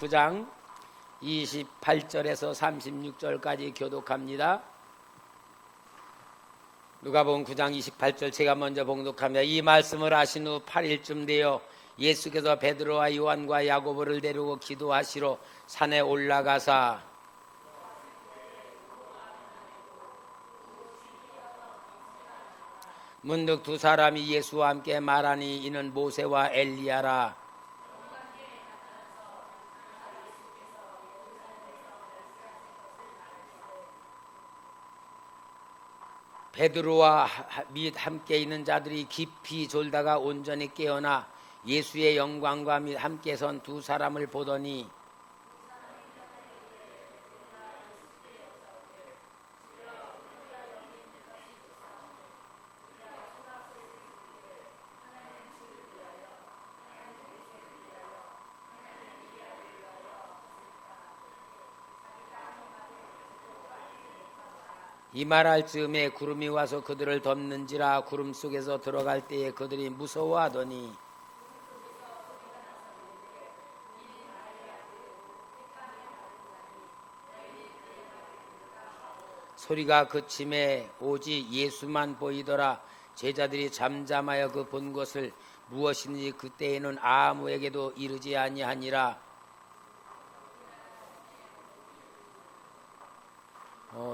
9장 28절에서 36절까지 교독합니다. 누가복음 9장 28절 제가 먼저 봉독합니다. 이 말씀을 하신 후 8일쯤 되어 예수께서 베드로와 요한과 야고보를 데리고 기도하시러 산에 올라가사 문득 두 사람이 예수와 함께 말하니 이는 모세와 엘리야라. 베드로와 및 함께 있는 자들이 깊이 졸다가 온전히 깨어나 예수의 영광과 및 함께 선 두 사람을 보더니 이 말할 즈음에 구름이 와서 그들을 덮는지라. 구름 속에서 들어갈 때에 그들이 무서워하더니 소리가 그침에 오직 예수만 보이더라. 제자들이 잠잠하여 그 본 것을 무엇인지 그때에는 아무에게도 이르지 아니하니라.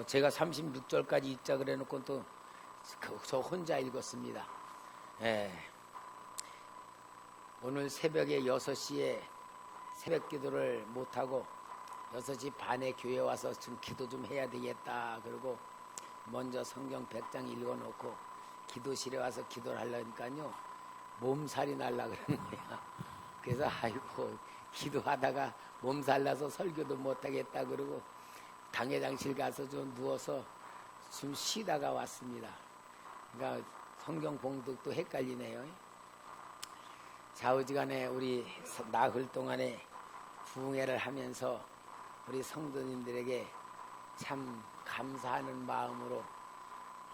제가 36절까지 읽자 그래놓고 또 저 혼자 읽었습니다. 오늘 새벽에 6시에 새벽 기도를 못하고 6시 반에 교회 와서 좀 기도 좀 해야 되겠다. 그리고 먼저 성경 100장 읽어놓고 기도실에 와서 기도를 하려니까요 몸살이 날라 그러는 거야. 그래서 아이고 기도하다가 몸살 나서 설교도 못하겠다 그러고 당회장실 가서 좀 누워서 좀 쉬다가 왔습니다. 그러니까 성경 봉독도 헷갈리네요. 좌우지간에 우리 나흘 동안에 부흥회를 하면서 우리 성도님들에게 참 감사하는 마음으로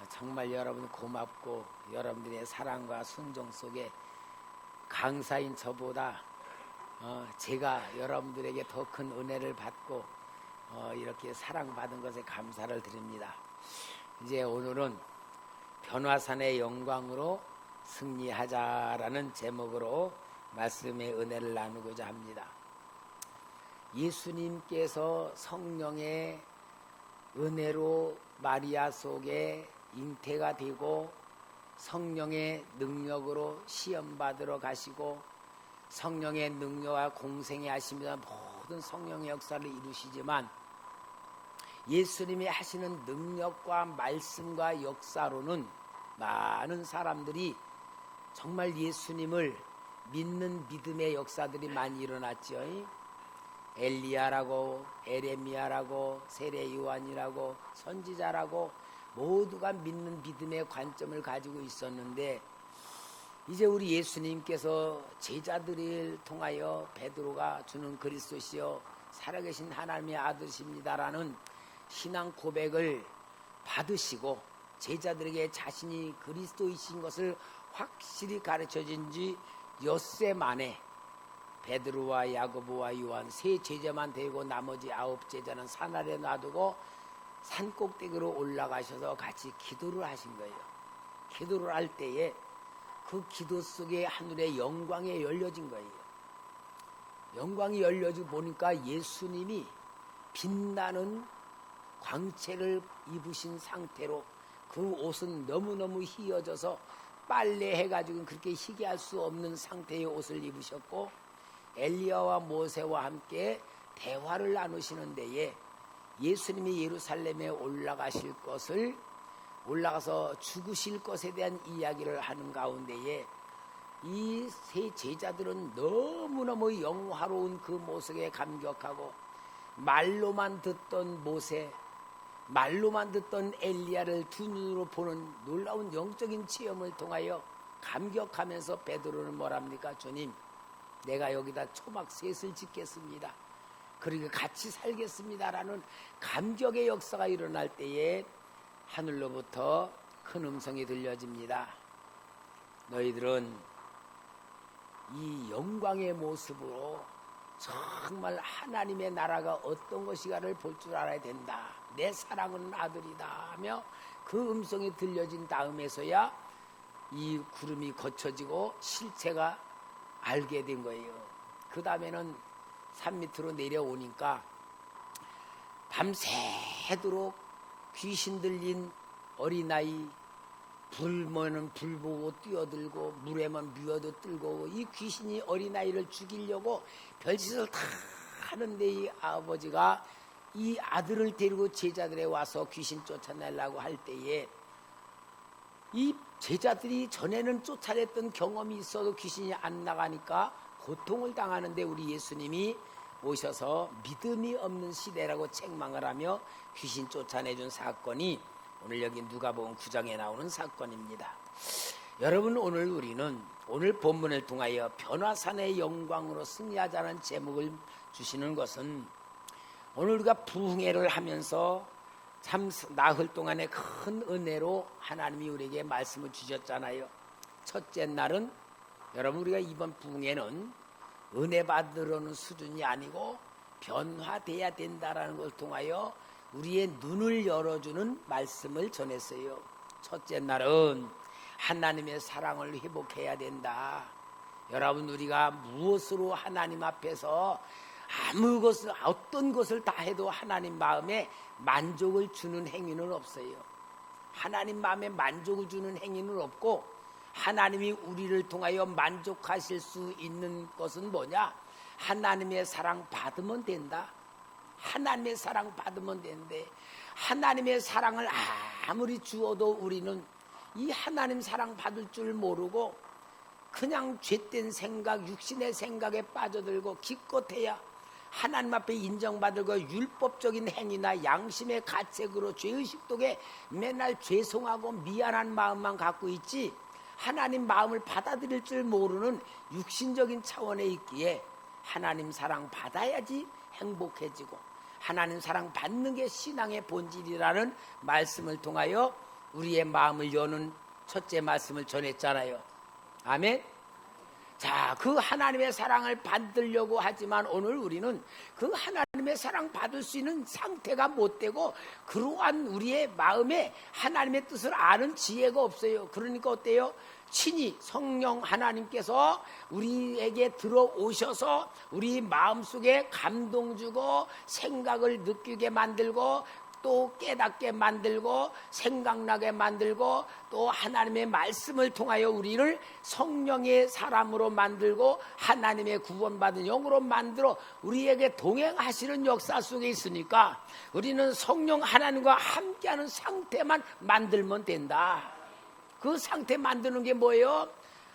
정말 여러분 고맙고 여러분들의 사랑과 순종 속에 강사인 저보다 제가 여러분들에게 더 큰 은혜를 받고 이렇게 사랑받은 것에 감사를 드립니다. 이제 오늘은 변화산의 영광으로 승리하자라는 제목으로 말씀의 은혜를 나누고자 합니다. 예수님께서 성령의 은혜로 마리아 속에 잉태가 되고 성령의 능력으로 시험받으러 가시고 성령의 능력과 공생에 하시면서 모든 성령의 역사를 이루시지만 예수님이 하시는 능력과 말씀과 역사로는 많은 사람들이 정말 예수님을 믿는 믿음의 역사들이 많이 일어났죠. 엘리야라고 에레미야라고 세례 요한이라고 선지자라고 모두가 믿는 믿음의 관점을 가지고 있었는데 이제 우리 예수님께서 제자들을 통하여 베드로가 주는 그리스도시여 살아계신 하나님의 아들이십니다라는 신앙 고백을 받으시고 제자들에게 자신이 그리스도이신 것을 확실히 가르쳐준 지 엿새 만에 베드로와 야고보와 요한 세 제자만 되고 나머지 9제자는 산 아래 놔두고 산 꼭대기로 올라가셔서 같이 기도를 하신 거예요. 기도를 할 때에 그 기도 속에 하늘의 영광이 열려진 거예요. 영광이 열려지고 보니까 예수님이 빛나는 광채를 입으신 상태로 그 옷은 너무너무 희어져서 빨래해가지고 그렇게 희게 할 수 없는 상태의 옷을 입으셨고 엘리야와 모세와 함께 대화를 나누시는 데에 예수님이 예루살렘에 올라가실 것을 올라가서 죽으실 것에 대한 이야기를 하는 가운데에 이 세 제자들은 너무너무 영화로운 그 모습에 감격하고 말로만 듣던 모세, 말로만 듣던 엘리야를 두 눈으로 보는 놀라운 영적인 체험을 통하여 감격하면서 베드로는 뭐랍니까? 주님, 내가 여기다 초막셋을 짓겠습니다. 그러니까 같이 살겠습니다라는 감격의 역사가 일어날 때에 하늘로부터 큰 음성이 들려집니다. 너희들은 이 영광의 모습으로 정말 하나님의 나라가 어떤 것이가를 볼 줄 알아야 된다. 내 사랑하는 아들이다 하며 그 음성이 들려진 다음에서야 이 구름이 거쳐지고 실체가 알게 된 거예요. 그 다음에는 산 밑으로 내려오니까 밤새도록 귀신 들린 어린아이, 불면은 불 보고 뛰어들고 물에만 미어도 들고, 이 귀신이 어린아이를 죽이려고 별짓을 다 하는데 이 아버지가 이 아들을 데리고 제자들에 와서 귀신 쫓아내려고 할 때에 이 제자들이 전에는 쫓아냈던 경험이 있어도 귀신이 안 나가니까 고통을 당하는데 우리 예수님이 오셔서 믿음이 없는 시대라고 책망을 하며 귀신 쫓아내준 사건이 오늘 여기 누가복음 9장에 나오는 사건입니다. 여러분, 우리는 오늘 본문을 통하여 변화산의 영광으로 승리하자는 제목을 주시는 것은, 오늘 우리가 부흥회를 하면서 참 나흘 동안의 큰 은혜로 하나님이 우리에게 말씀을 주셨잖아요. 첫째 날은 여러분, 우리가 이번 부흥회는 은혜 받으려는 수준이 아니고 변화돼야 된다라는 걸 통하여 우리의 눈을 열어주는 말씀을 전했어요. 첫째 날은 하나님의 사랑을 회복해야 된다. 여러분, 우리가 무엇으로 하나님 앞에서 어떤 것을 다 해도 하나님 마음에 만족을 주는 행위는 없어요. 하나님 마음에 만족을 주는 행위는 없고, 하나님이 우리를 통하여 만족하실 수 있는 것은 뭐냐? 하나님의 사랑 받으면 된다. 하나님의 사랑 받으면 되는데, 하나님의 사랑을 아무리 주어도 우리는 이 하나님 사랑 받을 줄 모르고 그냥 죄된 생각, 육신의 생각에 빠져들고, 기껏해야 하나님 앞에 인정받을 거 율법적인 행위나 양심의 가책으로 죄의식 속에 맨날 죄송하고 미안한 마음만 갖고 있지, 하나님 마음을 받아들일 줄 모르는 육신적인 차원에 있기에 하나님 사랑 받아야지 행복해지고, 하나님 사랑 받는 게 신앙의 본질이라는 말씀을 통하여 우리의 마음을 여는 첫째 말씀을 전했잖아요. 아멘. 자, 그 하나님의 사랑을 받으려고 하지만 오늘 우리는 그 하나님의 사랑 받을 수 있는 상태가 못 되고, 그러한 우리의 마음에 하나님의 뜻을 아는 지혜가 없어요. 그러니까 어때요? 친히 성령 하나님께서 우리에게 들어오셔서 우리 마음속에 감동 주고 생각을 느끼게 만들고, 또 깨닫게 만들고 생각나게 만들고, 또 하나님의 말씀을 통하여 우리를 성령의 사람으로 만들고 하나님의 구원받은 영으로 만들어 우리에게 동행하시는 역사 속에 있으니까 우리는 성령 하나님과 함께하는 상태만 만들면 된다. 그 상태 만드는 게 뭐예요?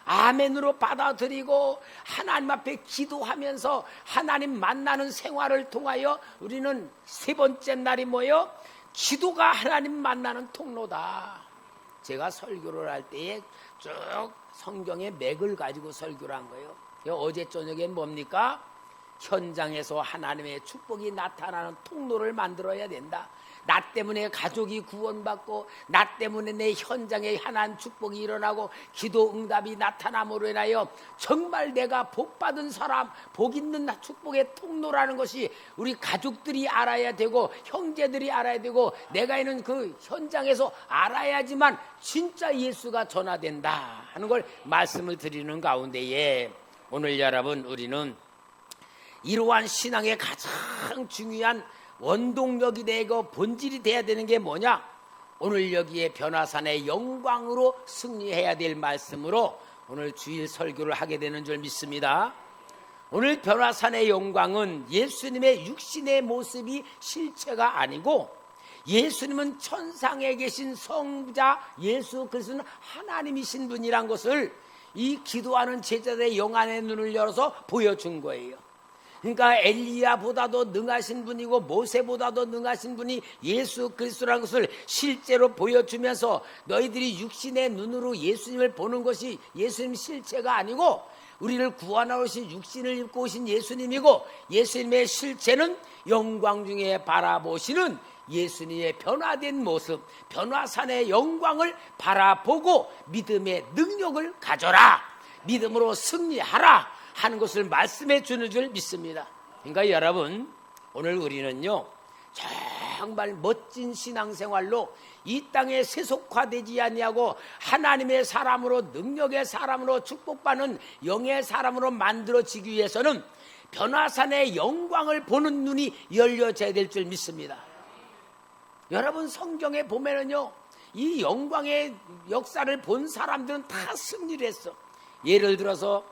아멘으로 받아들이고 하나님 앞에 기도하면서 하나님 만나는 생활을 통하여 우리는 세 번째 날이 뭐예요? 기도가 하나님 만나는 통로다. 제가 설교를 할 때에 쭉 성경의 맥을 가지고 설교를 한 거예요. 어제 저녁에 뭡니까? 현장에서 하나님의 축복이 나타나는 통로를 만들어야 된다. 나 때문에 가족이 구원받고, 나 때문에 내 현장에 하나님 축복이 일어나고 기도 응답이 나타남으로 인하여 정말 내가 복받은 사람, 복 있는 축복의 통로라는 것이 우리 가족들이 알아야 되고 형제들이 알아야 되고 내가 있는 그 현장에서 알아야지만 진짜 예수가 전화된다 하는 걸 말씀을 드리는 가운데에, 오늘 여러분, 우리는 이러한 신앙의 가장 중요한 원동력이 되고 본질이 돼야 되는 게 뭐냐? 오늘 여기에 변화산의 영광으로 승리해야 될 말씀으로 오늘 주일 설교를 하게 되는 줄 믿습니다. 오늘 변화산의 영광은 예수님의 육신의 모습이 실체가 아니고, 예수님은 천상에 계신 성자 예수 그리스도는 하나님이신 분이란 것을 이 기도하는 제자들의 영안의 눈을 열어서 보여준 거예요. 그러니까 엘리야보다도 능하신 분이고 모세보다도 능하신 분이 예수 그리스도라는 것을 실제로 보여주면서, 너희들이 육신의 눈으로 예수님을 보는 것이 예수님 실체가 아니고 우리를 구원하러 오신 육신을 입고 오신 예수님이고, 예수님의 실체는 영광 중에 바라보시는 예수님의 변화된 모습, 변화산의 영광을 바라보고 믿음의 능력을 가져라, 믿음으로 승리하라, 하는 것을 말씀해 주는 줄 믿습니다. 그러니까 여러분, 오늘 우리는요 정말 멋진 신앙생활로 이 땅에 세속화되지 아니하고 하나님의 사람으로, 능력의 사람으로, 축복받는 영의 사람으로 만들어지기 위해서는 변화산의 영광을 보는 눈이 열려져야 될 줄 믿습니다. 여러분, 성경에 보면은요 이 영광의 역사를 본 사람들은 다 승리를 했어. 예를 들어서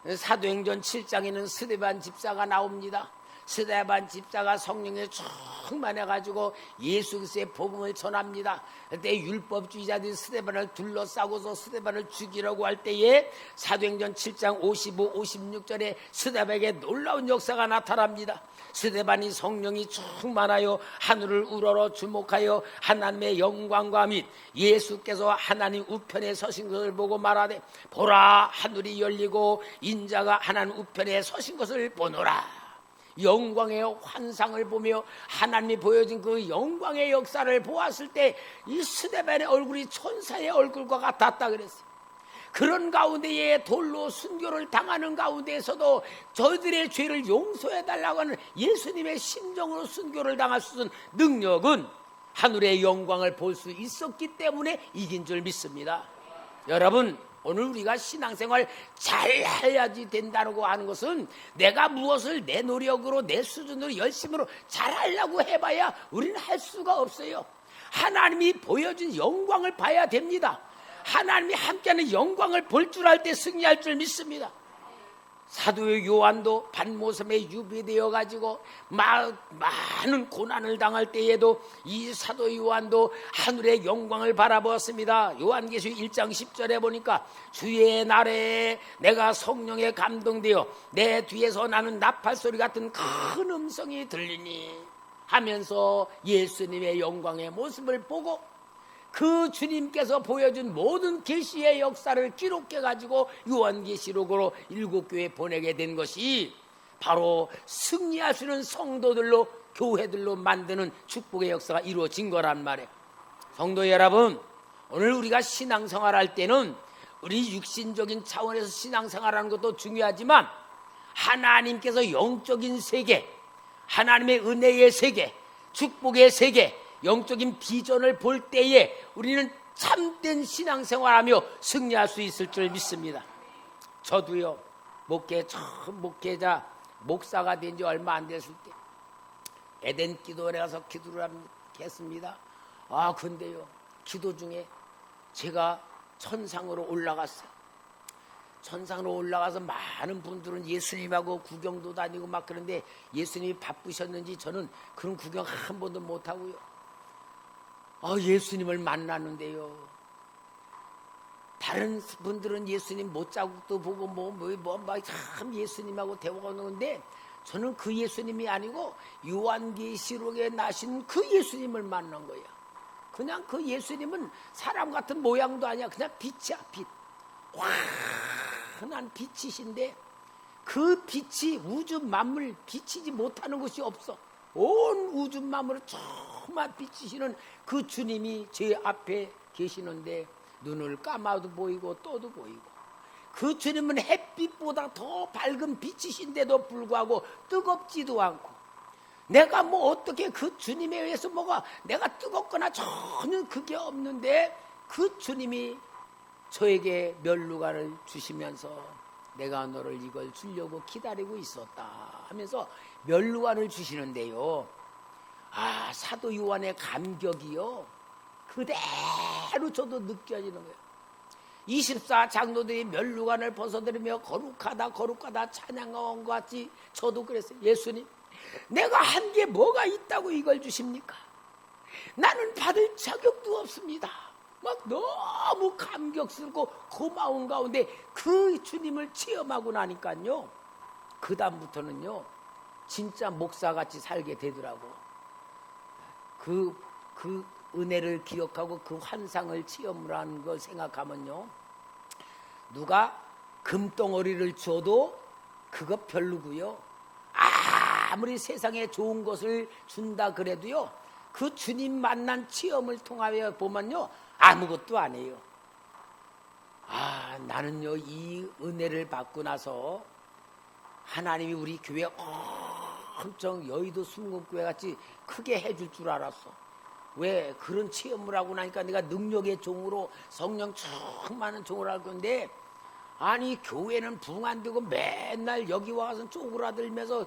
사도행전 7장에는 스데반 집사가 나옵니다. 스데반 집사가 성령에 충만해가지고 예수 그리스도의 복음을 전합니다. 그때 율법주의자들이 스데반을 둘러싸고서 스데반을 죽이려고 할 때에 사도행전 7장 55, 56절에 스데반에게 놀라운 역사가 나타납니다. 스데반이 성령이 충만하여 하늘을 우러러 주목하여 하나님의 영광과 및 예수께서 하나님 우편에 서신 것을 보고 말하되, 보라, 하늘이 열리고 인자가 하나님 우편에 서신 것을 보노라. 영광의 환상을 보며 하나님이 보여준 그 영광의 역사를 보았을 때 이 스데반의 얼굴이 천사의 얼굴과 같았다 그랬어요. 그런 가운데에 돌로 순교를 당하는 가운데에서도 저희들의 죄를 용서해달라고 하는 예수님의 심정으로 순교를 당할 수 있는 능력은 하늘의 영광을 볼 수 있었기 때문에 이긴 줄 믿습니다. 여러분, 오늘 우리가 신앙생활 잘 해야지 된다고 하는 것은 내가 무엇을 내 노력으로, 내 수준으로, 열심으로 잘 하려고 해봐야 우리는 할 수가 없어요. 하나님이 보여준 영광을 봐야 됩니다. 하나님이 함께하는 영광을 볼 줄 알 때 승리할 줄 믿습니다. 사도 요한도 반모섬에 유배되어 가지고 많은 고난을 당할 때에도 이 사도 요한도 하늘의 영광을 바라보았습니다. 요한계시록 1장 10절에 보니까 주의 날에 내가 성령에 감동되어 내 뒤에서 나는 나팔소리 같은 큰 음성이 들리니 하면서 예수님의 영광의 모습을 보고 그 주님께서 보여준 모든 계시의 역사를 기록해가지고 요한계시록으로 7교회에 보내게 된 것이 바로 승리할 수 있는 성도들로, 교회들로 만드는 축복의 역사가 이루어진 거란 말이에요. 성도 여러분, 오늘 우리가 신앙생활할 때는 우리 육신적인 차원에서 신앙생활하는 것도 중요하지만 하나님께서 영적인 세계, 하나님의 은혜의 세계, 축복의 세계, 영적인 비전을 볼 때에 우리는 참된 신앙생활하며 승리할 수 있을 줄 믿습니다. 저도요, 처음 목회자, 목사가 된 지 얼마 안 됐을 때 에덴 기도원에 가서 기도를 했습니다. 근데요, 기도 중에 제가 천상으로 올라갔어요. 천상으로 올라가서 많은 분들은 예수님하고 구경도 다니고 막 그런데 예수님이 바쁘셨는지 저는 그런 구경 한 번도 못하고요. 예수님을 만나는데요, 다른 분들은 예수님 못자국도 보고 참 예수님하고 대화가 오는데 저는 그 예수님이 아니고 요한계시록에 나신 그 예수님을 만난 거예요. 그냥 그 예수님은 사람 같은 모양도 아니야. 그냥 빛이야, 빛. 환한 빛이신데 그 빛이 우주 만물 비치지 못하는 것이 없어. 온 우주 만물을 정말 비치시는 그 주님이 제 앞에 계시는데 눈을 감아도 보이고 떠도 보이고, 그 주님은 햇빛보다 더 밝은 빛이신데도 불구하고 뜨겁지도 않고, 내가 어떻게 그 주님에 의해서 내가 뜨겁거나 전혀 그게 없는데 그 주님이 저에게 면류관을 주시면서 내가 너를 이걸 주려고 기다리고 있었다 하면서 면류관을 주시는데요, 사도 요한의 감격이요 그대로 저도 느껴지는 거예요. 24 장로들이 면류관을 벗어들이며 거룩하다 거룩하다 찬양한 것 같이 저도 그랬어요. 예수님, 내가 한 게 뭐가 있다고 이걸 주십니까? 나는 받을 자격도 없습니다. 너무 감격스럽고 고마운 가운데 그 주님을 체험하고 나니까요, 그 다음부터는요 진짜 목사같이 살게 되더라고. 그 은혜를 기억하고 그 환상을 체험을 하는 걸 생각하면요, 누가 금덩어리를 줘도 그거 별로고요, 아무리 세상에 좋은 것을 준다 그래도요, 그 주님 만난 체험을 통하여 보면요 아무것도 아니에요. 나는요 이 은혜를 받고 나서 하나님이 우리 교회 엄청 여의도 순금교회 같이 크게 해줄 줄 알았어. 왜? 그런 체험을 하고 나니까 내가 능력의 종으로 성령 충만한 종으로 할 건데, 아니 교회는 부흥 안 되고 맨날 여기 와서 쪼그라들면서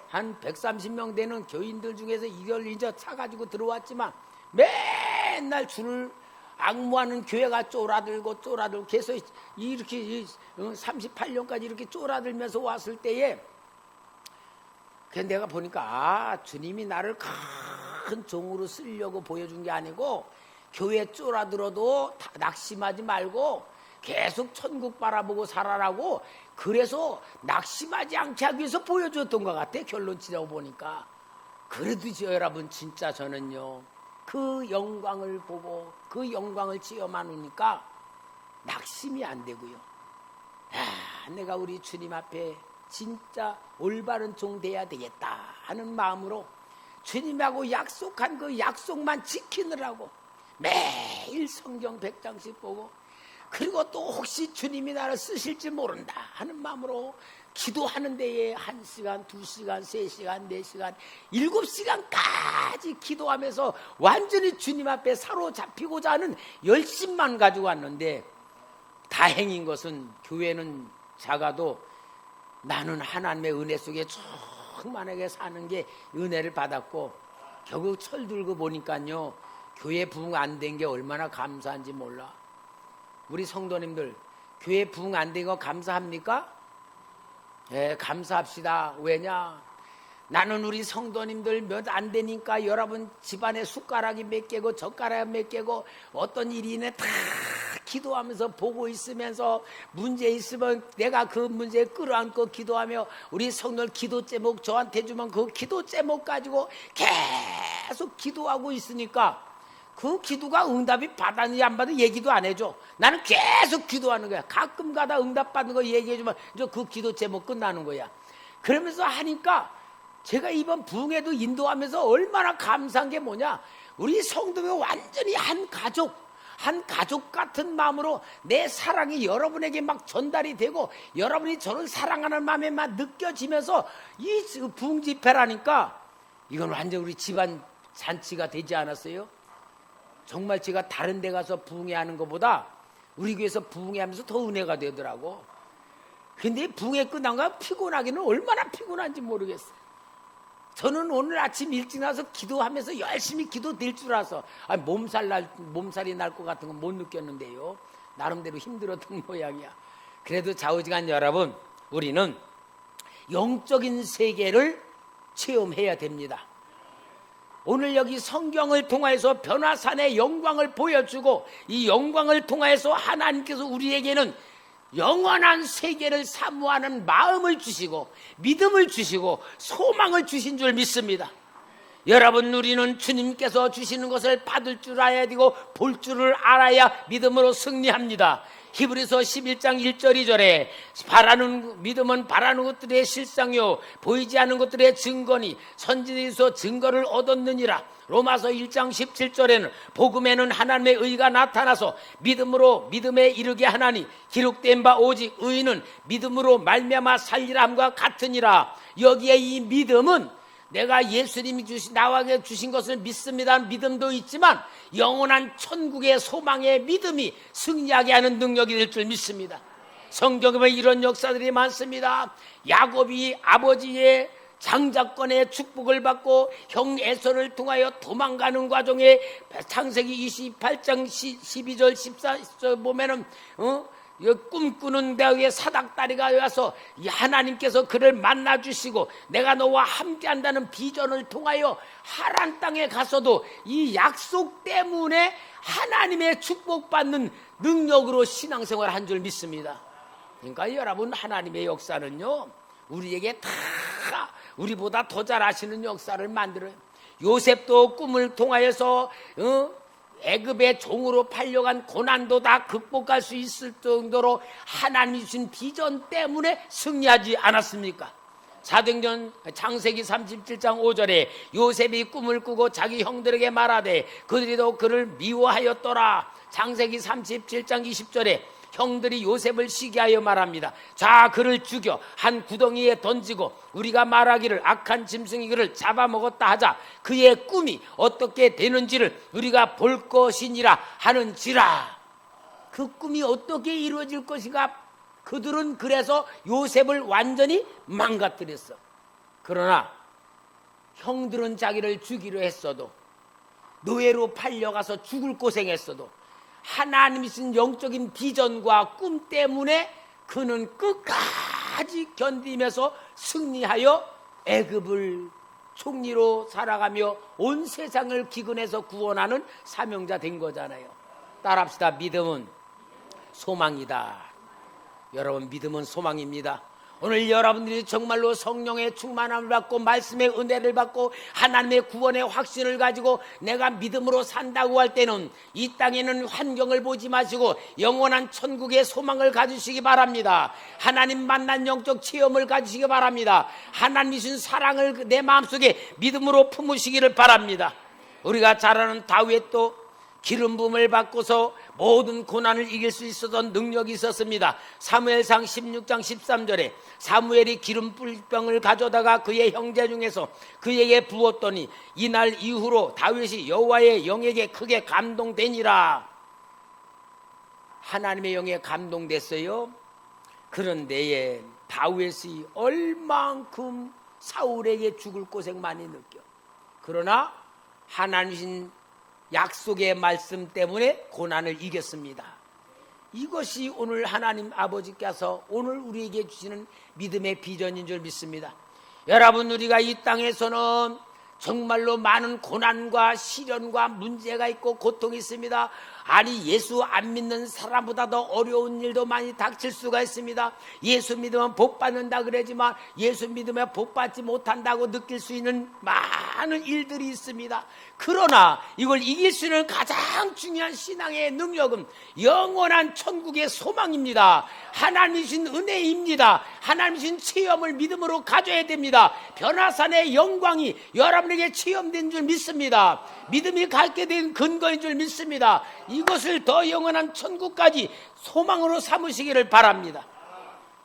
한 130명 되는 교인들 중에서 이걸 이제 차가지고 들어왔지만 맨날 줄을 악무하는 교회가 쪼라들고 계속 이렇게 38년까지 이렇게 쪼라들면서 왔을 때에 내가 보니까 주님이 나를 큰 종으로 쓰려고 보여준 게 아니고, 교회 쪼라들어도 낙심하지 말고 계속 천국 바라보고 살아라고, 그래서 낙심하지 않게 하기 위해서 보여줬던 것 같아. 결론 치자고 보니까. 그래도 여러분 진짜 저는요, 그 영광을 보고 그 영광을 체험하니까 낙심이 안 되고요. 내가 우리 주님 앞에 진짜 올바른 종 돼야 되겠다 하는 마음으로 주님하고 약속한 그 약속만 지키느라고 매일 성경 100장씩 보고, 그리고 또 혹시 주님이 나를 쓰실지 모른다 하는 마음으로 기도하는 데에 1시간, 2시간, 3시간, 4시간, 7시간까지 기도하면서 완전히 주님 앞에 사로잡히고자 하는 열심만 가지고 왔는데, 다행인 것은 교회는 작아도 나는 하나님의 은혜 속에 충만하게 사는 게 은혜를 받았고, 결국 철들고 보니까요, 교회 부흥 안 된 게 얼마나 감사한지 몰라. 우리 성도님들 교회 부흥 안 된 거 감사합니까? 네, 감사합시다. 왜냐? 나는 우리 성도님들 몇 안 되니까 여러분 집안에 숟가락이 몇 개고 젓가락이 몇 개고 어떤 일이 있네 다 기도하면서 보고 있으면서, 문제 있으면 내가 그 문제에 끌어안고 기도하며, 우리 성도들 기도 제목 저한테 주면 그 기도 제목 가지고 계속 기도하고 있으니까 그 기도가 응답이 받았는지 안 받았는지 얘기도 안 해줘. 나는 계속 기도하는 거야. 가끔 가다 응답 받는 거 얘기해주면 이제 그 기도 제목 끝나는 거야. 그러면서 하니까 제가 이번 부흥에도 인도하면서 얼마나 감사한 게 뭐냐, 우리 성도가 완전히 한 가족 같은 마음으로 내 사랑이 여러분에게 막 전달이 되고, 여러분이 저를 사랑하는 마음에 막 느껴지면서 이 부흥 집회라니까 이건 완전 우리 집안 잔치가 되지 않았어요? 정말 제가 다른 데 가서 부흥회 하는 것보다 우리 교회에서 부흥회 하면서 더 은혜가 되더라고. 근데 부흥회 끝나가 피곤하기는 얼마나 피곤한지 모르겠어. 저는 오늘 아침 일찍 나와서 기도하면서 열심히 기도될 줄 알아서 몸살이 날 것 같은 건 못 느꼈는데요, 나름대로 힘들었던 모양이야. 그래도 좌우지간 여러분, 우리는 영적인 세계를 체험해야 됩니다. 오늘 여기 성경을 통하여서 변화산의 영광을 보여주고, 이 영광을 통하여서 하나님께서 우리에게는 영원한 세계를 사모하는 마음을 주시고 믿음을 주시고 소망을 주신 줄 믿습니다. 여러분, 우리는 주님께서 주시는 것을 받을 줄 알아야 되고 볼 줄을 알아야 믿음으로 승리합니다. 히브리서 11장 1절 2절에 믿음은 바라는 것들의 실상이요 보이지 않는 것들의 증거니 선지자에서 증거를 얻었느니라. 로마서 1장 17절에는 복음에는 하나님의 의가 나타나서 믿음으로 믿음에 이르게 하나니 기록된 바 오직 의인은 믿음으로 말미암아 살리라 함과 같으니라. 여기에 이 믿음은 내가 예수님이 나에게 주신 것을 믿습니다 믿음도 있지만, 영원한 천국의 소망의 믿음이 승리하게 하는 능력이 될 줄 믿습니다. 성경에 보면 이런 역사들이 많습니다. 야곱이 아버지의 장자권의 축복을 받고 형 에서를 통하여 도망가는 과정에 창세기 28장 12절 14절 보면은 꿈꾸는 데에 사닥다리가 와서 하나님께서 그를 만나주시고 내가 너와 함께한다는 비전을 통하여 하란 땅에 가서도 이 약속 때문에 하나님의 축복받는 능력으로 신앙생활을 한 줄 믿습니다. 그러니까 여러분, 하나님의 역사는요 우리에게 다 우리보다 더 잘 아시는 역사를 만들어요. 요셉도 꿈을 통하여서 애굽의 종으로 팔려간 고난도 다 극복할 수 있을 정도로 하나님이 주신 비전 때문에 승리하지 않았습니까? 사도행전 창세기 37장 5절에 요셉이 꿈을 꾸고 자기 형들에게 말하되 그들이도 그를 미워하였더라. 창세기 37장 20절에 형들이 요셉을 시기하여 말합니다. 자, 그를 죽여 한 구덩이에 던지고 우리가 말하기를 악한 짐승이 그를 잡아먹었다 하자. 그의 꿈이 어떻게 되는지를 우리가 볼 것이니라 하는지라. 그 꿈이 어떻게 이루어질 것인가. 그들은 그래서 요셉을 완전히 망가뜨렸어. 그러나 형들은 자기를 죽이려 했어도, 노예로 팔려가서 죽을 고생했어도 하나님이 주신 영적인 비전과 꿈 때문에 그는 끝까지 견디면서 승리하여 애굽을 총리로 살아가며 온 세상을 기근해서 구원하는 사명자 된 거잖아요. 따라합시다. 믿음은 소망이다. 여러분, 믿음은 소망입니다. 오늘 여러분들이 정말로 성령의 충만함을 받고 말씀의 은혜를 받고 하나님의 구원의 확신을 가지고 내가 믿음으로 산다고 할 때는 이 땅에는 환경을 보지 마시고 영원한 천국의 소망을 가지시기 바랍니다. 하나님 만난 영적 체험을 가지시기 바랍니다. 하나님이 주신 사랑을 내 마음속에 믿음으로 품으시기를 바랍니다. 우리가 잘 아는 다윗도 기름 부음을 받고서 모든 고난을 이길 수 있었던 능력이 있었습니다. 사무엘상 16장 13절에 사무엘이 기름 뿔병을 가져다가 그의 형제 중에서 그에게 부었더니 이날 이후로 다윗이 여호와의 영에게 크게 감동되니라. 하나님의 영에 감동됐어요. 그런데 다윗이 얼만큼 사울에게 죽을 고생 많이 느껴. 그러나 하나님이신 약속의 말씀 때문에 고난을 이겼습니다. 이것이 오늘 하나님 아버지께서 오늘 우리에게 주시는 믿음의 비전인 줄 믿습니다. 여러분, 우리가 이 땅에서는 정말로 많은 고난과 시련과 문제가 있고 고통이 있습니다. 아니, 예수 안 믿는 사람보다 더 어려운 일도 많이 닥칠 수가 있습니다. 예수 믿으면 복 받는다 그러지만 예수 믿으면 복 받지 못한다고 느낄 수 있는 많은 일들이 있습니다. 그러나 이걸 이길 수 있는 가장 중요한 신앙의 능력은 영원한 천국의 소망입니다. 하나님이신 은혜입니다. 하나님이신 체험을 믿음으로 가져야 됩니다. 변화산의 영광이 여러분에게 체험된 줄 믿습니다. 믿음이 갖게 된 근거인 줄 믿습니다. 이것을 더 영원한 천국까지 소망으로 삼으시기를 바랍니다.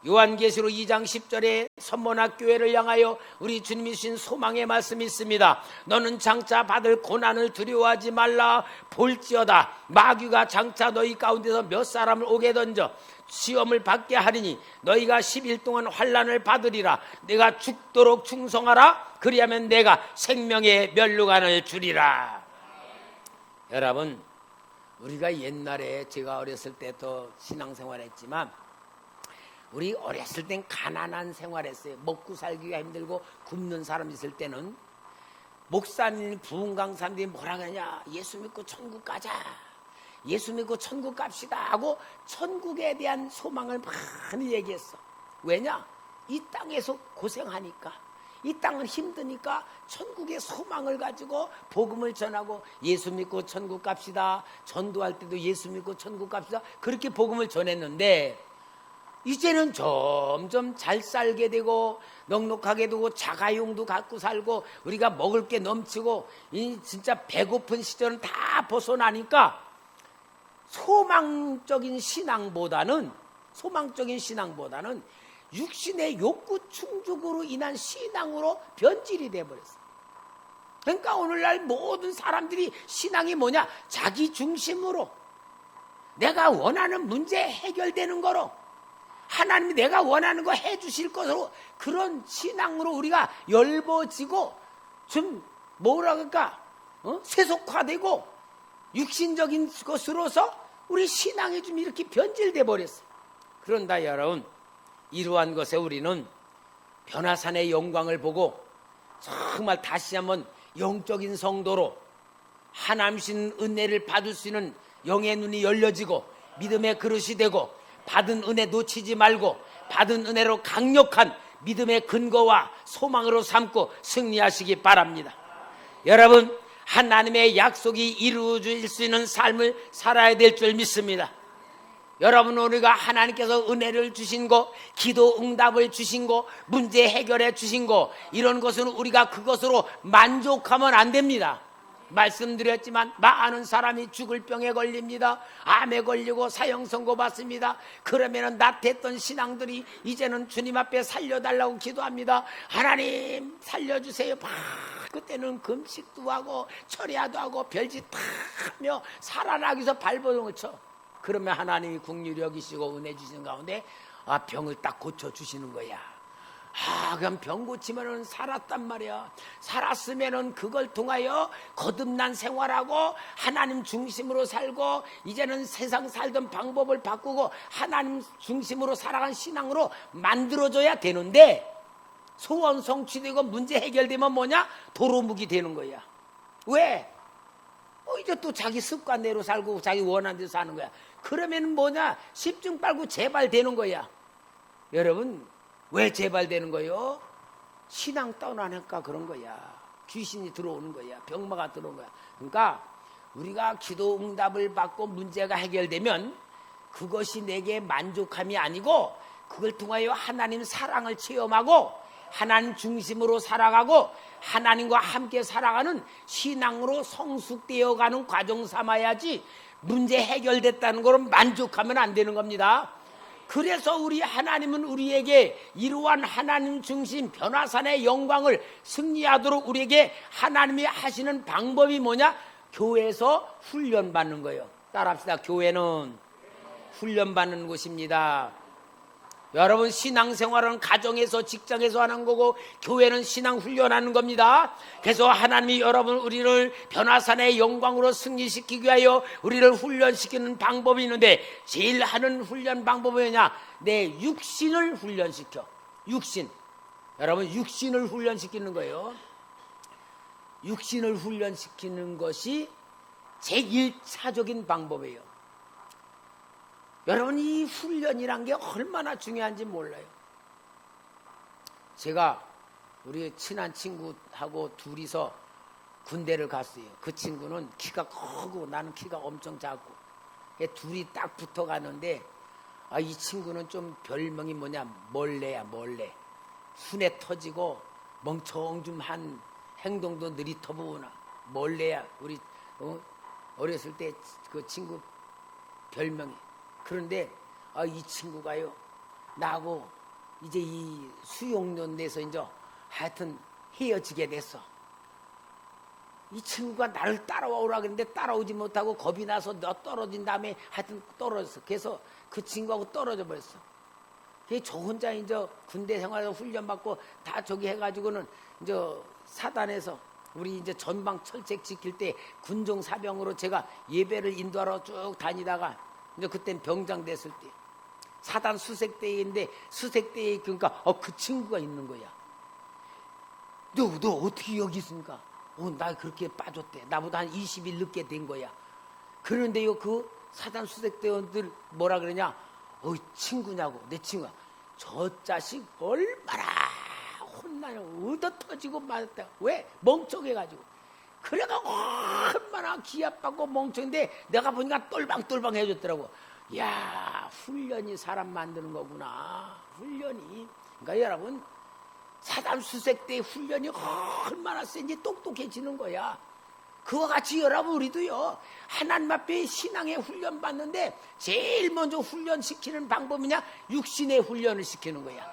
요한계시록 2장 10절에 선문학 교회를 향하여 우리 주님이 주신 소망의 말씀이 있습니다. 너는 장차 받을 고난을 두려워하지 말라. 볼지어다 마귀가 장차 너희 가운데서 몇 사람을 오게 던져 시험을 받게 하리니 너희가 10일 동안 환난을 받으리라. 내가 죽도록 충성하라. 그리하면 내가 생명의 면류관을 주리라. 여러분, 우리가 옛날에 제가 어렸을 때 더 신앙생활했지만 우리 어렸을 땐 가난한 생활했어요. 먹고 살기가 힘들고 굶는 사람 있을 때는 목사님, 부흥 강사님들이 뭐라 그러냐, 예수 믿고 천국 가자, 예수 믿고 천국 갑시다 하고 천국에 대한 소망을 많이 얘기했어. 왜냐? 이 땅에서 고생하니까, 이 땅은 힘드니까 천국의 소망을 가지고 복음을 전하고 예수 믿고 천국 갑시다, 전도할 때도 예수 믿고 천국 갑시다, 그렇게 복음을 전했는데 이제는 점점 잘 살게 되고 넉넉하게 되고 자가용도 갖고 살고 우리가 먹을 게 넘치고 이 진짜 배고픈 시절은 다 벗어나니까 소망적인 신앙보다는 육신의 욕구 충족으로 인한 신앙으로 변질이 돼버렸어요. 그러니까 오늘날 모든 사람들이 신앙이 뭐냐? 자기 중심으로, 내가 원하는 문제 해결되는 거로, 하나님이 내가 원하는 거 해주실 것으로, 그런 신앙으로 우리가 열버지고 좀 뭐라 그럴까, 세속화되고 육신적인 것으로서 우리 신앙이 좀 이렇게 변질돼 버렸어요. 그런다 여러분, 이러한 것에 우리는 변화산의 영광을 보고 정말 다시 한번 영적인 성도로 하나님신 은혜를 받을 수 있는 영의 눈이 열려지고 믿음의 그릇이 되고 받은 은혜 놓치지 말고 받은 은혜로 강력한 믿음의 근거와 소망으로 삼고 승리하시기 바랍니다. 여러분, 하나님의 약속이 이루어질 수 있는 삶을 살아야 될 줄 믿습니다. 여러분, 우리가 하나님께서 은혜를 주신 거, 기도 응답을 주신 거, 문제 해결해 주신 거, 이런 것은 우리가 그것으로 만족하면 안 됩니다. 말씀드렸지만 많은 사람이 죽을 병에 걸립니다. 암에 걸리고 사형 선고 받습니다. 그러면은 나태했던 신앙들이 이제는 주님 앞에 살려달라고 기도합니다. 하나님 살려주세요. 그때는 금식도 하고 철야도 하고 별짓 다 하며 살아나기 위해서 발버둥을 쳐. 그러면 하나님이 긍휼히 여기시고 은혜 주시는 가운데 병을 딱 고쳐주시는 거야. 그럼 병 고치면은 살았단 말이야. 살았으면은 그걸 통하여 거듭난 생활하고 하나님 중심으로 살고 이제는 세상 살던 방법을 바꾸고 하나님 중심으로 살아간 신앙으로 만들어줘야 되는데, 소원 성취되고 문제 해결되면 뭐냐? 도루묵이 되는 거야. 왜? 이제 또 자기 습관대로 살고 자기 원하는 대로 사는 거야. 그러면 뭐냐? 십중 빨고 재발되는 거야. 여러분, 왜 재발되는 거요? 신앙 떠나니까 그런 거야. 귀신이 들어오는 거야. 병마가 들어오는 거야. 그러니까 우리가 기도 응답을 받고 문제가 해결되면 그것이 내게 만족함이 아니고 그걸 통하여 하나님 사랑을 체험하고 하나님 중심으로 살아가고 하나님과 함께 살아가는 신앙으로 성숙되어가는 과정 삼아야지 문제 해결됐다는 걸 만족하면 안 되는 겁니다. 그래서 우리 하나님은 우리에게 이러한 하나님 중심 변화산의 영광을 승리하도록 우리에게 하나님이 하시는 방법이 뭐냐? 교회에서 훈련받는 거예요. 따라합시다. 교회는 훈련받는 곳입니다. 여러분, 신앙생활은 가정에서 직장에서 하는 거고 교회는 신앙 훈련하는 겁니다. 그래서 하나님이 여러분 우리를 변화산의 영광으로 승리시키기 위하여 우리를 훈련시키는 방법이 있는데, 제일 하는 훈련 방법이 뭐냐? 내 육신을 훈련시켜. 육신. 여러분, 육신을 훈련시키는 거예요. 육신을 훈련시키는 것이 제1차적인 방법이에요. 여러분, 이 훈련이란 게 얼마나 중요한지 몰라요. 제가 우리 친한 친구하고 둘이서 군대를 갔어요. 그 친구는 키가 크고 나는 키가 엄청 작고, 둘이 딱 붙어 가는데 이 친구는 좀 별명이 뭐냐? 멀래야, 멀래. 순에 터지고 멍청좀한 행동도 느리터보구나. 멀래야. 우리 어렸을 때 그 친구 별명이. 그런데 이 친구가요, 나하고 이제 이 수용년 돼서 이제 하여튼 헤어지게 됐어. 이 친구가 나를 따라오라 그랬는데 따라오지 못하고 겁이 나서 너 떨어진 다음에 하여튼 떨어졌어. 그래서 그 친구하고 떨어져 버렸어. 저 혼자 이제 군대 생활에서 훈련받고 다 저기 해가지고는 이제 사단에서 우리 이제 전방 철책 지킬 때 군종 사병으로 제가 예배를 인도하러 쭉 다니다가 이제 그땐 병장 됐을 때 사단 수색대회인데 수색대회 그러니까 그 친구가 있는 거야. 너 어떻게 여기 있습니까? 나 그렇게 빠졌대. 나보다 한 20일 늦게 된 거야. 그런데요, 그 사단 수색대원들 뭐라 그러냐? 친구냐고. 내 친구가. 저 자식 얼마나 혼나요. 얻어 터지고 맞았다. 왜? 멍청해가지고. 그래가 얼마나 기합받고 멍청인데 내가 보니까 똘방똘방 해줬더라고. 야, 훈련이 사람 만드는 거구나. 훈련이. 그러니까 여러분, 사단 수색대 훈련이 얼마나 센지 똑똑해지는 거야. 그와 같이 여러분 우리도요, 하나님 앞에 신앙의 훈련 받는데 제일 먼저 훈련시키는 방법이냐? 육신의 훈련을 시키는 거야.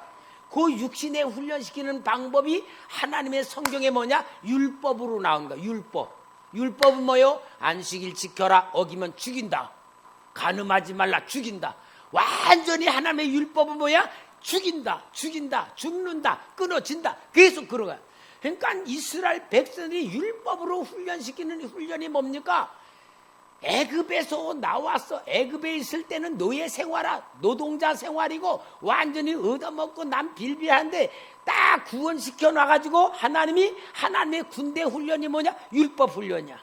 그 육신의 훈련시키는 방법이 하나님의 성경에 뭐냐? 율법으로 나온 거야. 율법은 뭐요? 안식일 지켜라. 어기면 죽인다. 간음하지 말라. 죽인다. 완전히 하나님의 율법은 뭐야? 죽인다. 죽는다. 끊어진다. 계속 그런 거야. 그러니까 이스라엘 백성들이 율법으로 훈련시키는 훈련이 뭡니까? 애굽에서 나왔어. 애굽에 있을 때는 노예 생활아, 노동자 생활이고 완전히 얻어먹고 남 빌빌한데 딱 구원시켜 놔가지고 하나님의 군대 훈련이 뭐냐? 율법 훈련이야.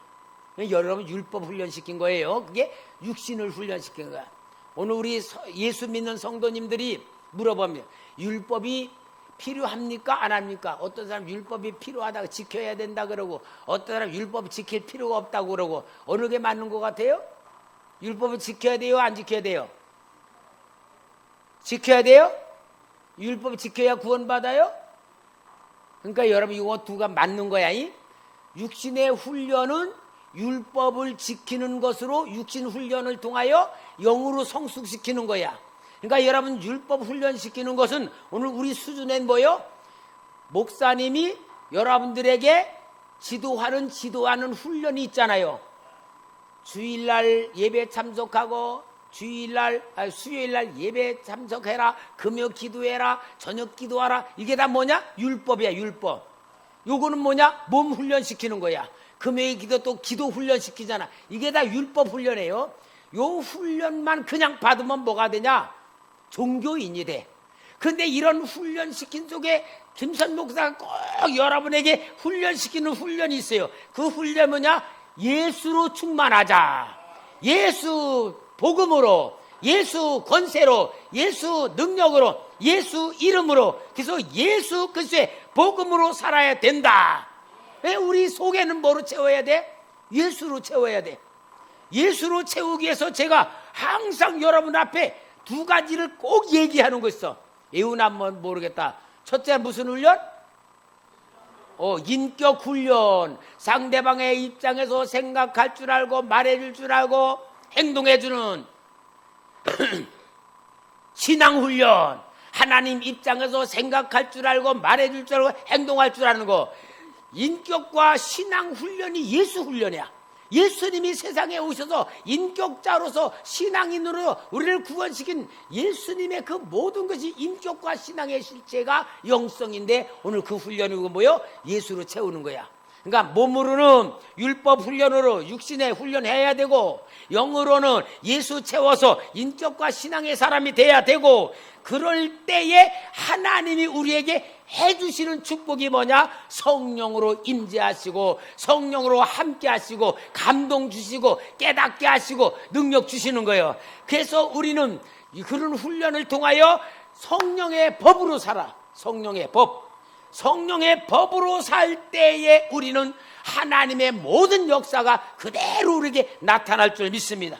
여러분, 율법 훈련시킨 거예요. 그게 육신을 훈련시킨 거야. 오늘 우리 예수 믿는 성도님들이 물어보면 율법이 필요합니까? 안 합니까? 어떤 사람 율법이 필요하다고 지켜야 된다 그러고, 어떤 사람 율법 지킬 필요가 없다고 그러고, 어느 게 맞는 것 같아요? 율법을 지켜야 돼요? 안 지켜야 돼요? 지켜야 돼요? 율법 지켜야 구원받아요? 그러니까 여러분, 이거 두가 맞는 거야. 육신의 훈련은 율법을 지키는 것으로 육신 훈련을 통하여 영으로 성숙시키는 거야. 그러니까 여러분 율법 훈련시키는 것은 오늘 우리 수준엔 뭐요? 목사님이 여러분들에게 지도하는 훈련이 있잖아요. 주일날 예배 참석하고 수요일날 예배 참석해라, 금요 기도해라, 저녁 기도하라. 이게 다 뭐냐? 율법이야. 율법. 요거는 뭐냐? 몸 훈련시키는 거야. 금요일 기도 또 기도 훈련시키잖아. 이게 다 율법 훈련이에요. 요 훈련만 그냥 받으면 뭐가 되냐? 종교인이 돼. 근데 이런 훈련시킨 속에 김선 목사가 꼭 여러분에게 훈련시키는 훈련이 있어요. 그 훈련 뭐냐? 예수로 충만하자. 예수 복음으로, 예수 권세로, 예수 능력으로, 예수 이름으로. 그래서 예수 그리스도의 복음으로 살아야 된다. 왜 우리 속에는 뭐로 채워야 돼? 예수로 채워야 돼. 예수로 채우기 위해서 제가 항상 여러분 앞에 두 가지를 꼭 얘기하는 거 있어. 예훈하면 모르겠다. 첫째 무슨 훈련? 인격 훈련. 상대방의 입장에서 생각할 줄 알고 말해줄 줄 알고 행동해주는 신앙 훈련. 하나님 입장에서 생각할 줄 알고 말해줄 줄 알고 행동할 줄 아는 거. 인격과 신앙 훈련이 예수 훈련이야. 예수님이 세상에 오셔서 인격자로서 신앙인으로 우리를 구원시킨 예수님의 그 모든 것이 인격과 신앙의 실체가 영성인데 오늘 그 훈련이 뭐요? 예수로 채우는 거야. 그러니까 몸으로는 율법 훈련으로 육신의 훈련해야 되고 영으로는 예수 채워서 인격과 신앙의 사람이 돼야 되고 그럴 때에 하나님이 우리에게 해주시는 축복이 뭐냐? 성령으로 임재하시고 성령으로 함께 하시고 감동 주시고 깨닫게 하시고 능력 주시는 거예요. 그래서 우리는 그런 훈련을 통하여 성령의 법으로 살아. 성령의 법. 성령의 법으로 살 때에 우리는 하나님의 모든 역사가 그대로 우리에게 나타날 줄 믿습니다.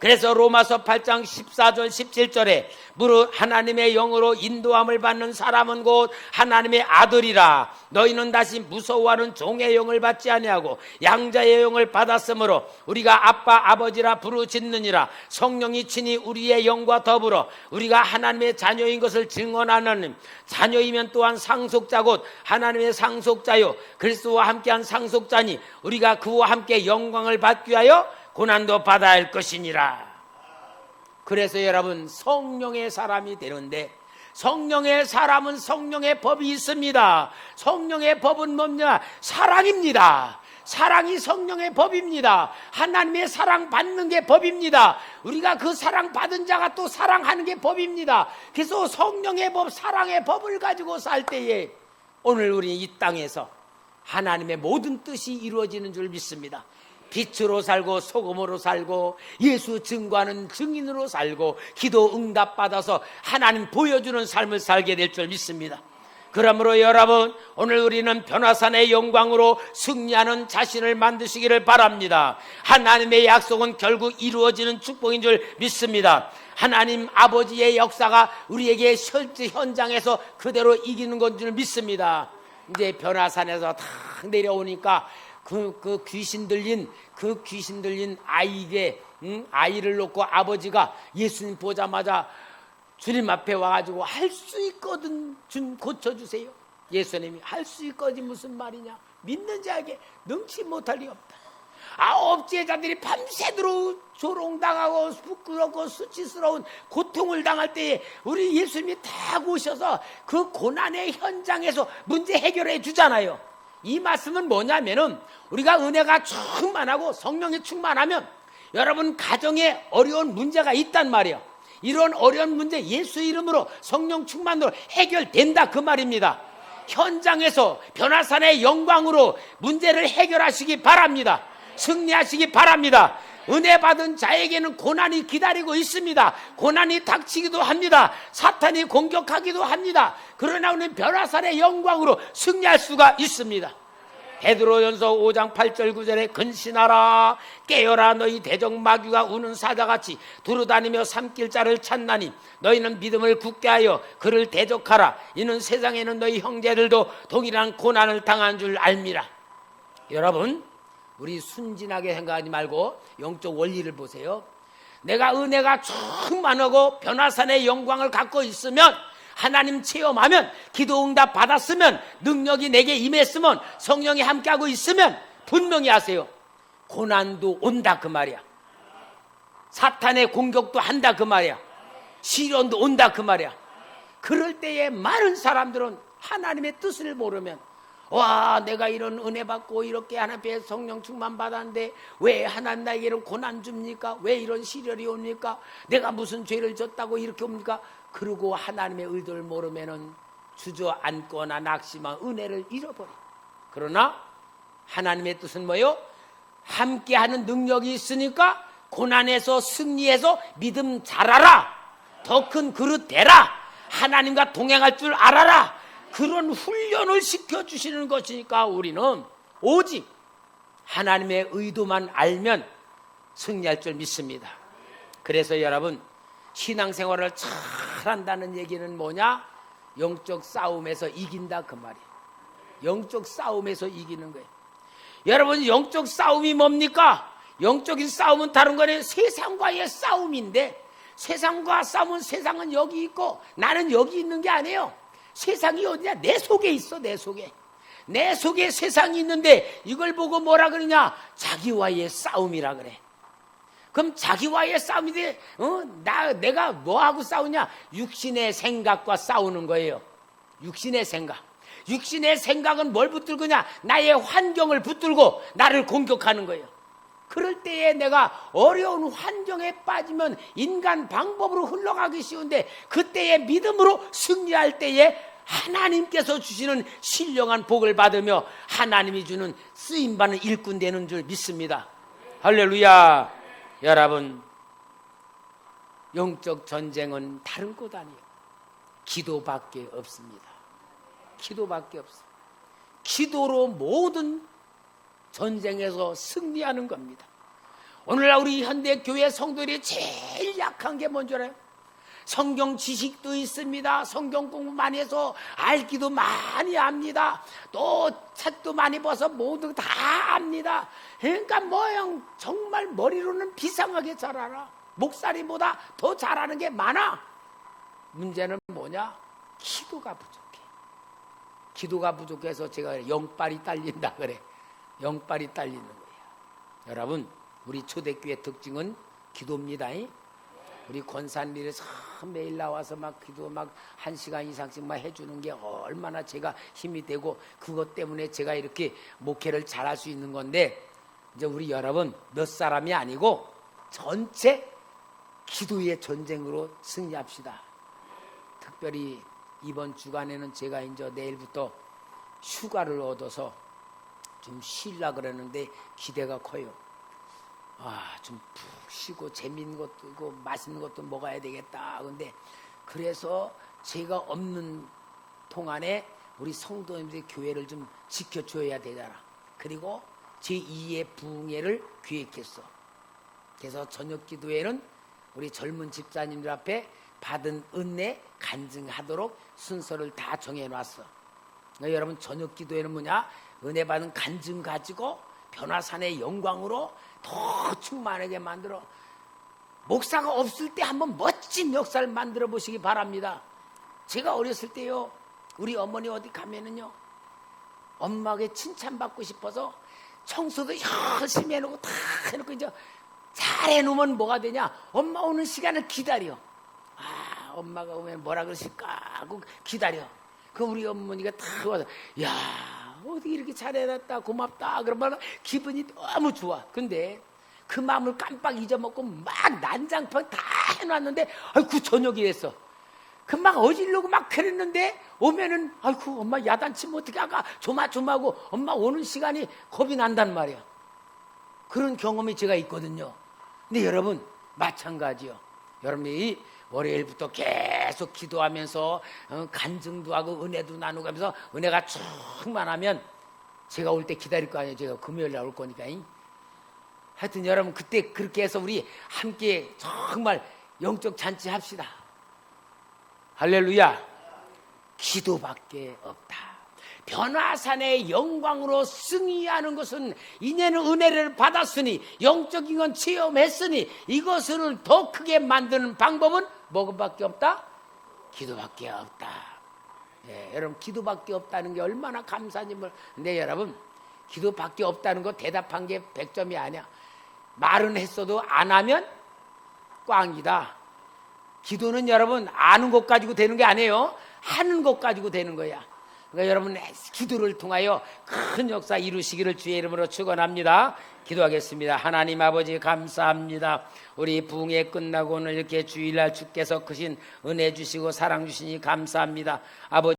그래서 로마서 8장 14절 17절에 무릇 하나님의 영으로 인도함을 받는 사람은 곧 하나님의 아들이라. 너희는 다시 무서워하는 종의 영을 받지 아니하고 양자의 영을 받았으므로 우리가 아빠 아버지라 부르짖느니라. 성령이 친히 우리의 영과 더불어 우리가 하나님의 자녀인 것을 증언하는 자녀이면 또한 상속자 곧 하나님의 상속자요 그리스도와 함께한 상속자니 우리가 그와 함께 영광을 받기 위하여 고난도 받아야 할 것이니라. 그래서 여러분 성령의 사람이 되는데 성령의 사람은 성령의 법이 있습니다. 성령의 법은 뭐냐? 사랑입니다. 사랑이 성령의 법입니다. 하나님의 사랑 받는 게 법입니다. 우리가 그 사랑 받은 자가 또 사랑하는 게 법입니다. 그래서 성령의 법, 사랑의 법을 가지고 살 때에 오늘 우리 이 땅에서 하나님의 모든 뜻이 이루어지는 줄 믿습니다. 빛으로 살고 소금으로 살고 예수 증거하는 증인으로 살고 기도 응답 받아서 하나님 보여주는 삶을 살게 될 줄 믿습니다. 그러므로 여러분 오늘 우리는 변화산의 영광으로 승리하는 자신을 만드시기를 바랍니다. 하나님의 약속은 결국 이루어지는 축복인 줄 믿습니다. 하나님 아버지의 역사가 우리에게 실제 현장에서 그대로 이기는 건 줄 믿습니다. 이제 변화산에서 다 내려오니까 그 귀신 들린 아이에게 아이를 놓고 아버지가 예수님 보자마자 주님 앞에 와가지고 할 수 있거든 좀 고쳐주세요. 예수님이 할 수 있거든 무슨 말이냐? 믿는 자에게 능치 못할 리 없다. 9 제자들이 밤새도록 조롱당하고 부끄럽고 수치스러운 고통을 당할 때에 우리 예수님이 딱 오셔서 그 고난의 현장에서 문제 해결해 주잖아요. 이 말씀은 뭐냐면은 우리가 은혜가 충만하고 성령이 충만하면 여러분 가정에 어려운 문제가 있단 말이에요. 이런 어려운 문제 예수 이름으로 성령 충만으로 해결된다 그 말입니다. 현장에서 변화산의 영광으로 문제를 해결하시기 바랍니다. 승리하시기 바랍니다. 은혜 받은 자에게는 고난이 기다리고 있습니다. 고난이 닥치기도 합니다. 사탄이 공격하기도 합니다. 그러나 우리는 변화산의 영광으로 승리할 수가 있습니다. 베드로전서 5장 8절 9절에 근신하라 깨어라 너희 대적 마귀가 우는 사자같이 두루다니며 삼킬 자를 찾나니 너희는 믿음을 굳게 하여 그를 대적하라. 이는 세상에는 너희 형제들도 동일한 고난을 당한 줄 알미라. 여러분 우리 순진하게 생각하지 말고 영적 원리를 보세요. 내가 은혜가 충만하고 변화산의 영광을 갖고 있으면, 하나님 체험하면, 기도 응답 받았으면, 능력이 내게 임했으면, 성령이 함께하고 있으면 분명히 아세요. 고난도 온다 그 말이야. 사탄의 공격도 한다 그 말이야. 시련도 온다 그 말이야. 그럴 때에 많은 사람들은 하나님의 뜻을 모르면, 와, 내가 이런 은혜 받고 이렇게 하나님의 성령 충만 받았는데 왜 하나님 나에게 이런 고난 줍니까? 왜 이런 시련이 옵니까? 내가 무슨 죄를 졌다고 이렇게 옵니까? 그러고 하나님의 의도를 모르면은 주저앉거나 낙심한 은혜를 잃어버려. 그러나 하나님의 뜻은 뭐요? 함께하는 능력이 있으니까 고난에서 승리해서 믿음 잘하라, 더 큰 그릇 되라, 하나님과 동행할 줄 알아라, 그런 훈련을 시켜주시는 것이니까 우리는 오직 하나님의 의도만 알면 승리할 줄 믿습니다. 그래서 여러분, 신앙생활을 잘한다는 얘기는 뭐냐? 영적 싸움에서 이긴다 그 말이에요. 영적 싸움에서 이기는 거예요. 여러분, 영적 싸움이 뭡니까? 영적인 싸움은 다른 거는 세상과의 싸움인데, 세상과 싸움은 세상은 여기 있고 나는 여기 있는 게 아니에요. 세상이 어디냐? 내 속에 있어. 내 속에. 내 속에 세상이 있는데 이걸 보고 뭐라 그러냐? 자기와의 싸움이라 그래. 그럼 자기와의 싸움인데 내가 뭐하고 싸우냐? 육신의 생각과 싸우는 거예요. 육신의 생각. 육신의 생각은 뭘 붙들거냐? 나의 환경을 붙들고 나를 공격하는 거예요. 그럴 때에 내가 어려운 환경에 빠지면 인간 방법으로 흘러가기 쉬운데, 그때의 믿음으로 승리할 때에 하나님께서 주시는 신령한 복을 받으며 하나님이 주는 쓰임받는 일꾼 되는 줄 믿습니다. 할렐루야. 여러분, 영적 전쟁은 다른 것 아니에요. 기도밖에 없습니다. 기도밖에 없어요. 기도로 모든 전쟁에서 승리하는 겁니다. 오늘날 우리 현대교회 성도들이 제일 약한 게 뭔지 알아요? 성경 지식도 있습니다. 성경 공부 많이 해서 알기도 많이 합니다. 또 책도 많이 봐서 모두 다 압니다. 그러니까 모양 정말 머리로는 비상하게 잘 알아. 목사님보다 더 잘하는 게 많아. 문제는 뭐냐? 기도가 부족해. 기도가 부족해서 제가 영빨이 딸린다 그래. 영빨이 딸리는 거예요. 여러분, 우리 초대교회 특징은 기도입니다. 우리 권사님들이 매일 나와서 막 기도 막 1시간 이상씩 막 해주는 게 얼마나 제가 힘이 되고, 그것 때문에 제가 이렇게 목회를 잘할 수 있는 건데, 이제 우리 여러분 몇 사람이 아니고 전체 기도의 전쟁으로 승리합시다. 특별히 이번 주간에는 제가 이제 내일부터 휴가를 얻어서 좀 쉬려고 그러는데 기대가 커요. 좀 푹 쉬고 재밌는 것도 있고 맛있는 것도 먹어야 되겠다. 근데 그래서 제가 없는 동안에 우리 성도님들의 교회를 좀 지켜줘야 되잖아. 그리고 제2의 부흥회를 기획했어. 그래서 저녁 기도회는 우리 젊은 집사님들 앞에 받은 은혜 간증하도록 순서를 다 정해놨어. 그러니까 여러분, 저녁 기도회는 뭐냐? 은혜 받은 간증 가지고 변화산의 영광으로 더 충만하게 만들어, 목사가 없을 때 한번 멋진 역사를 만들어 보시기 바랍니다. 제가 어렸을 때요, 우리 어머니 어디 가면은요, 엄마에게 칭찬받고 싶어서 청소도 열심히 해놓고 다 해놓고 이제 잘 해놓으면 뭐가 되냐? 엄마 오는 시간을 기다려. 엄마가 오면 뭐라 그러실까 하고 기다려. 그 우리 어머니가 다 와서, 야, 어떻게 이렇게 잘해놨다, 고맙다, 그러면 기분이 너무 좋아. 근데 그 마음을 깜빡 잊어먹고 막 난장판 다 해놨는데, 아이고 저녁이 했어. 그 막 어지르고 막 그랬는데 오면은, 아이고 엄마 야단치면 어떻게 할까, 조마조마하고 엄마 오는 시간이 겁이 난단 말이야. 그런 경험이 제가 있거든요. 근데 여러분 마찬가지요. 여러분이 월요일부터 계속 기도하면서 간증도 하고 은혜도 나누고 하면서 은혜가 충만하면 제가 올 때 기다릴 거 아니에요. 제가 금요일에 올 거니까. 하여튼 여러분, 그때 그렇게 해서 우리 함께 정말 영적 잔치 합시다. 할렐루야. 기도밖에 없다. 변화산의 영광으로 승리하는 것은 이제는 은혜를 받았으니 영적인 건 체험했으니 이것을 더 크게 만드는 방법은 뭐밖에 없다? 기도밖에 없다. 예, 여러분 기도밖에 없다는 게 얼마나 감사한지 근데 여러분 기도밖에 없다는 거 대답한 게 100점이 아니야. 말은 했어도 안 하면 꽝이다. 기도는 여러분 아는 것 가지고 되는 게 아니에요. 하는 것 가지고 되는 거야. 그러니까 여러분 기도를 통하여 큰 역사 이루시기를 주의 이름으로 축원합니다. 기도하겠습니다. 하나님 아버지 감사합니다. 우리 부흥회 끝나고 오늘 이렇게 주일날 주께서 크신 은혜 주시고 사랑 주시니 감사합니다. 아버지